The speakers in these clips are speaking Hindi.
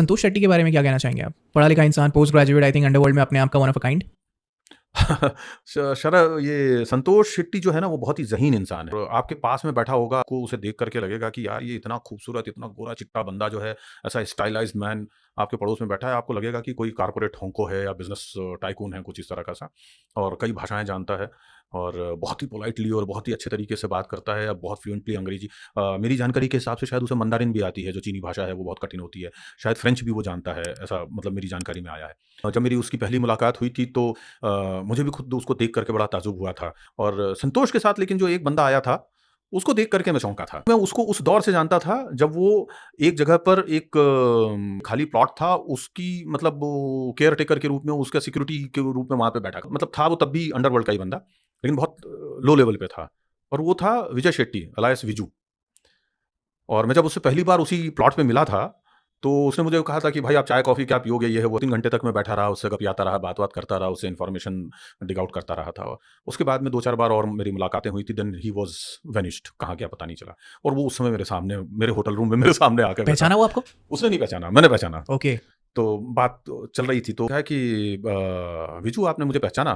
संतोष शेट्टी के बारे में क्या कहना चाहेंगे आप? पढ़ा लिखा इंसान, post graduate, I think underworld में अपने आप का वन ऑफ अ काइंड। ये संतोष शेट्टी जो है ना वो बहुत ही ज़हीन इंसान है। आपके पास में बैठा होगा, आपको उसे देख करके लगेगा कि यार ये इतना खूबसूरत, इतना गोरा-चिट्टा बंदा जो है, ऐसा स्टाइलाइज़्ड मैन आपके पड़ोस में बैठा है, आपको लगेगा कि कोई कॉर्पोरेट होंको है या बिज़नेस टाइकून है, कुछ इस तरह का सा। और कई भाषाएँ जानता है और बहुत ही पोलाइटली और बहुत ही अच्छे तरीके से बात करता है, बहुत फ्लुएंटली अंग्रेज़ी। मेरी जानकारी के हिसाब से शायद उसे मंदारिन भी आती है, जो चीनी भाषा है, वो बहुत कठिन होती है। शायद फ्रेंच भी वो जानता है, ऐसा मतलब मेरी जानकारी में आया है। जब मेरी उसकी पहली मुलाकात हुई थी तो मुझे भी खुद उसको देख करके बड़ा ताज्जुब हुआ था। और संतोष के साथ लेकिन जो एक बंदा आया था, उसको देख करके मैं चौंका था। मैं उसको उस दौर से जानता था जब वो एक जगह पर एक खाली प्लॉट था, उसकी मतलब वो केयर टेकर के रूप में, उसका सिक्योरिटी के रूप में वहाँ पे बैठा मतलब था वो तब भी अंडरवर्ल्ड का ही बंदा, लेकिन बहुत लो लेवल पे था। और वो था विजय शेट्टी अलायस विजू। और मैं जब उससे पहली बार उसी प्लॉट पे मिला था, तो उसने मुझे कहा था कि भाई आप चाय-कॉफ़ी क्या पियोगे? ये है वो। 3 घंटे तक मैं बैठा रहा, उससे गपियाता रहा, बात-वात करता रहा, उससे इन्फॉर्मेशन डिग आउट करता रहा था। उसके बाद में 2-4 बार और मेरी मुलाकातें हुई थी, देन ही वाज़ वैनिश्ड, कहाँ गया पता नहीं चला। और वो उस समय मेरे सामने, मेरे होटल रूम में मेरे सामने आकर बैठा। पहचाना वो आपको? उसने नहीं पहचाना, मैंने पहचाना। ओके। तो बात चल रही थी, तो क्या है कि "विजू आपने मुझे पहचाना?"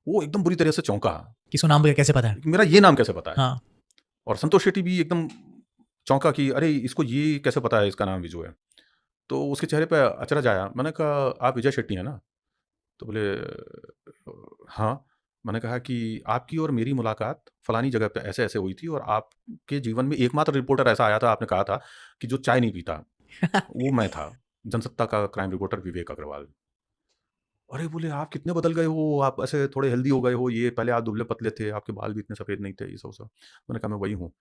वो एकदम बुरी तरह से चौंका। किसको नाम कैसे पता है? मेरा ये नाम कैसे पता है? हाँ। और संतोष शेट्टी भी एकदम चौंका कि अरे! इसको ये कैसे पता है इसका नाम विजू है? तो उसके चेहरे पे अचरज आया। मैंने कहा, "आप विजय शेट्टी हैं ना?" तो बोले, हाँ।" मैंने कहा कि आपकी और मेरी मुलाकात फलानी जगह पे ऐसे-ऐसे हुई थी और आपके जीवन में एकमात्र रिपोर्टर ऐसा आया था, आपने कहा था कि जो चाय नहीं पीता, वो मैं था। जनसत्ता का क्राइम रिपोर्टर विवेक अग्रवाल। अरे! बोले, "आप कितने बदल गए हो, आप ऐसे थोड़े हेल्दी हो गए हो, ये पहले आप दुबले-पतले थे, आपके बाल भी इतने सफ़ेद नहीं थे।" ये सब-सब। मैंने कहा, "मैं वही हूँ।"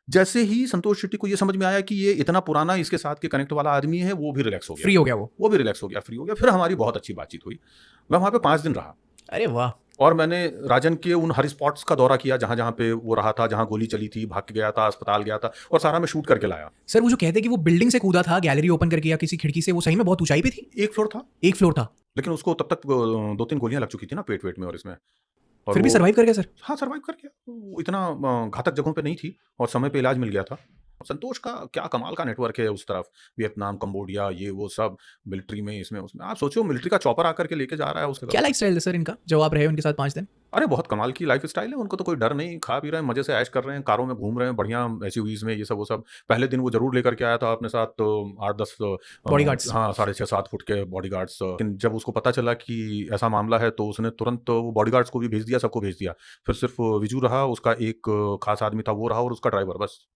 जैसे ही संतोष शेट्टी को ये समझ में आया कि ये इतना पुराना इसके साथ के कनेक्ट वाला आदमी है, वो भी रिलैक्स हो गया। फ्री हो गया वो। वो भी रिलैक्स हो गया, फ्री हो गया। फिर हमारी बहुत अच्छी बातचीत हुई। मैं वहाँ पे 5 दिन रहा अरे वाह! और मैंने राजन के उन हर स्पॉट्स का दौरा किया जहाँ-जहाँ पे वो रहा था, जहाँ गोली चली थी, भाग के गया था, अस्पताल गया था और सारा मैं शूट करके लाया। सर वो जो कहते हैं कि वो बिल्डिंग से कूदा था, गैलरी ओपन करके या किसी खिड़की से, वो सही में बहुत ऊँचाई पे थी? 1 फ्लोर था, 1 फ्लोर था। लेकिन उसको तब तक 2-3 गोलियाँ लग चुकी थी ना पेट-वेट में और इसमें। और फिर भी वो सर्वाइव कर गया सर? हाँ, सर्वाइव कर गया। वो इतना घातक जगहों पे नहीं थी और समय पे इलाज मिल गया था। संतोष का क्या कमाल का नेटवर्क है उस तरफ, वियतनाम, कंबोडिया, ये वो सब मिलिट्री में, इसमें उसमें। आप सोचो मिलिट्री का चॉपर आकर के लेके जा रहा है उस जगह क्या पे। लाइफ़स्टाइल है सर इनका, जब आप रहे हो उनके साथ 5 दिन? अरे! बहुत कमाल की लाइफ़स्टाइल है, उनको तो कोई डर नहीं, खा पी रहे हैं, मज़े से ऐश कर रहे हैं, कारों में घूम रहे हैं, बढ़िया एसयूवीज़ में, ये सब वो सब। पहले दिन वो ज़रूर लेकर के आया था अपने साथ 8-10 बॉडीगार्ड्स? हाँ, साढ़े 6-7 फुट के बॉडीगार्ड्स। लेकिन जब उसको पता चला कि ऐसा मामला है, तो उसने तुरंत वो बॉडीगार्ड्स को भी भेज दिया, सबको भेज दिया। फिर सिर्फ़ विजू रहा, उसका एक ख़ास आदमी था, वो रहा और उसका ड्राइवर, बस।